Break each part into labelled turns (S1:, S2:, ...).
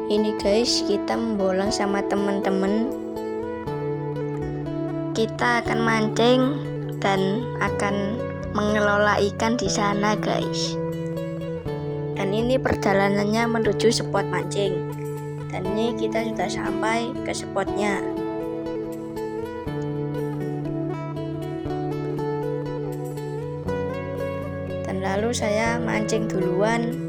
S1: Ini guys, kita membolang sama teman-teman. Kita akan mancing dan akan mengelola ikan di sana guys. Dan ini perjalanannya menuju spot mancing. Dan ini kita sudah sampai ke spotnya. Dan lalu saya mancing duluan.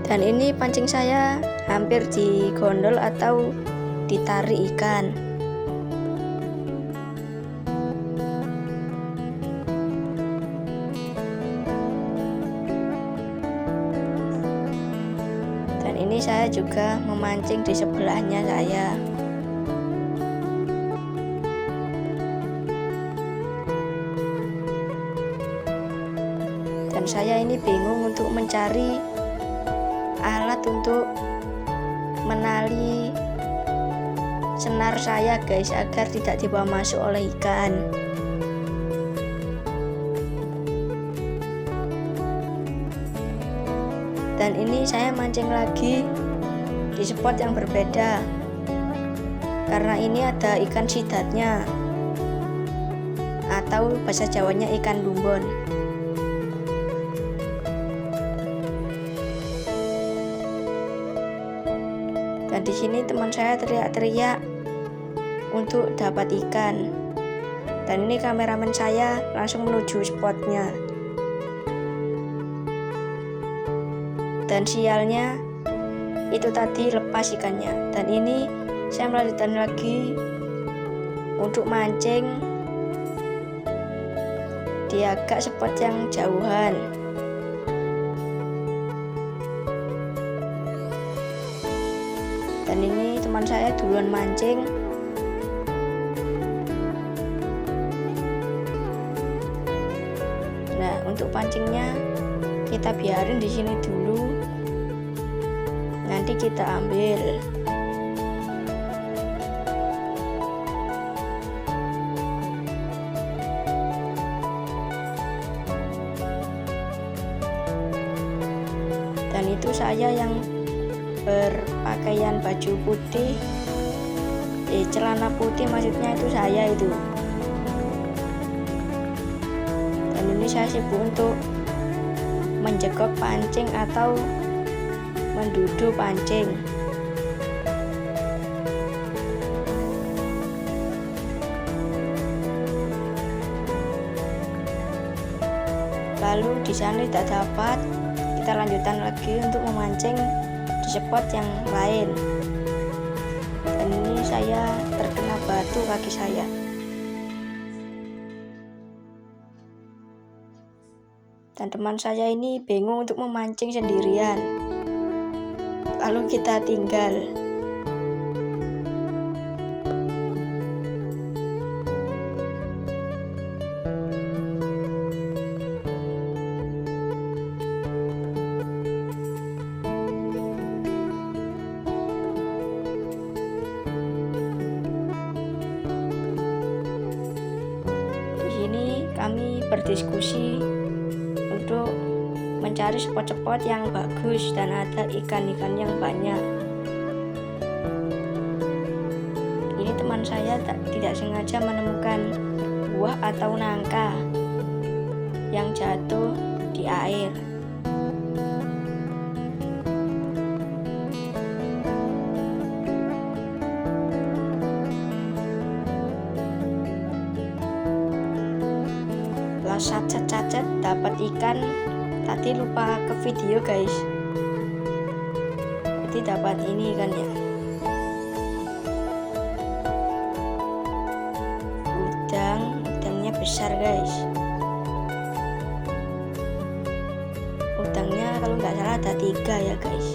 S1: Dan ini pancing saya hampir digondol atau ditarik ikan. Dan ini saya juga memancing di sebelahnya saya. Dan saya ini bingung untuk mencari alat untuk menali senar saya guys, agar tidak dibawa masuk oleh ikan. Dan ini saya mancing lagi di spot yang berbeda, karena ini ada ikan sidatnya atau bahasa Jawanya ikan lumbon. Dan di sini teman saya teriak-teriak untuk dapat ikan. Dan ini kameramen saya langsung menuju spotnya. Dan sialnya itu tadi lepas ikannya. Dan ini saya melanjutkan lagi untuk mancing di agak spot yang jauhan. Dan ini teman saya duluan mancing. Nah, untuk pancingnya kita biarin di sini dulu. Nanti kita ambil. Dan itu saya yang berpakaian baju putih, celana putih maksudnya, itu saya itu. Dan ini saya sibuk untuk menjegok pancing atau menduduh pancing. Lalu di sana tidak dapat, kita lanjutkan lagi untuk memancing di spot yang lain. Dan ini saya terkena batu kaki saya. Dan teman saya ini bingung untuk memancing sendirian. Lalu kita tinggal. Kami berdiskusi untuk mencari spot-spot yang bagus dan ada ikan-ikan yang banyak. Ini teman saya tidak sengaja menemukan buah atau nangka yang jatuh di air. Cacet dapat ikan, tadi lupa ke video guys. Jadi dapat ini ikan ya, udangnya besar guys. Udangnya kalau nggak salah ada 3 ya guys.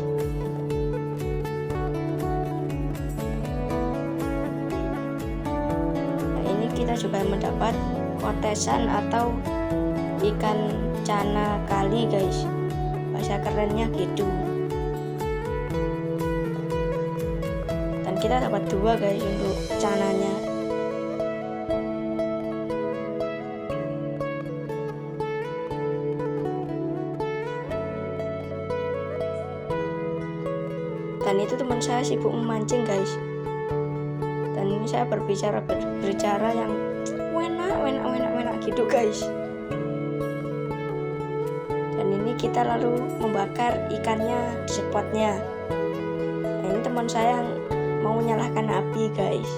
S1: Nah, ini kita juga mendapat kotesan atau ikan cana kali guys, bahasa kerennya gitu. Dan kita dapat 2 guys untuk cananya. Dan itu teman saya sibuk memancing guys. Dan ini saya berbicara yang enak gitu guys. Dan ini kita lalu membakar ikannya di spotnya. Nah, ini teman saya yang mau nyalakan api guys.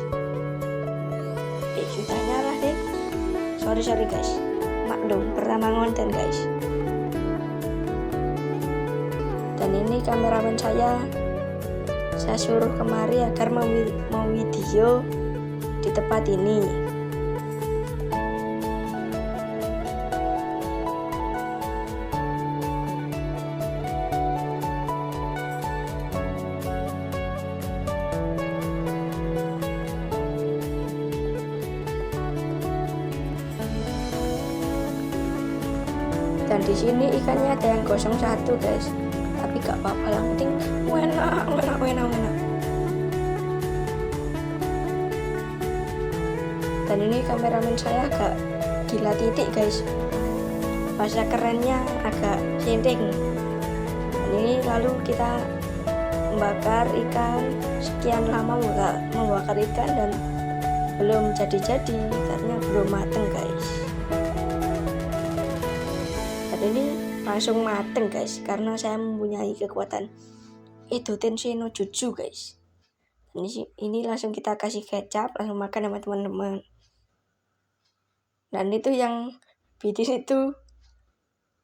S1: Sudah nyala deh. Sorry guys, maklum pertama ngonten guys. Dan ini kameramen saya suruh kemari agar mau video di tempat ini. Dan di sini ikannya ada yang gosong satu guys, tapi gak apa-apa, yang penting enak. Dan ini kameramen saya agak gila titik guys, bahasa kerennya agak sending. Dan ini lalu kita membakar ikan, sekian lama membakar ikan dan belum jadi-jadi karena belum mateng guys. Dan ini langsung mateng guys, karena saya mempunyai kekuatan Edotenshi no Jutsu guys. Dan ini langsung kita kasih kecap, langsung makan sama teman-teman. Dan itu yang bikin itu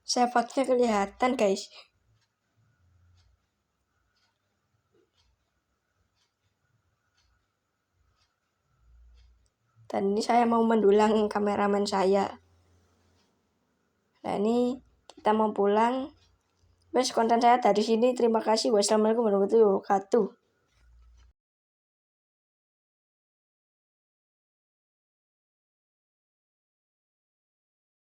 S1: sepaknya kelihatan guys. Dan ini saya mau mendulang kameramen saya. Nah ini kita mau pulang. Konten saya dari sini. Terima kasih. Wassalamualaikum warahmatullahi wabarakatuh.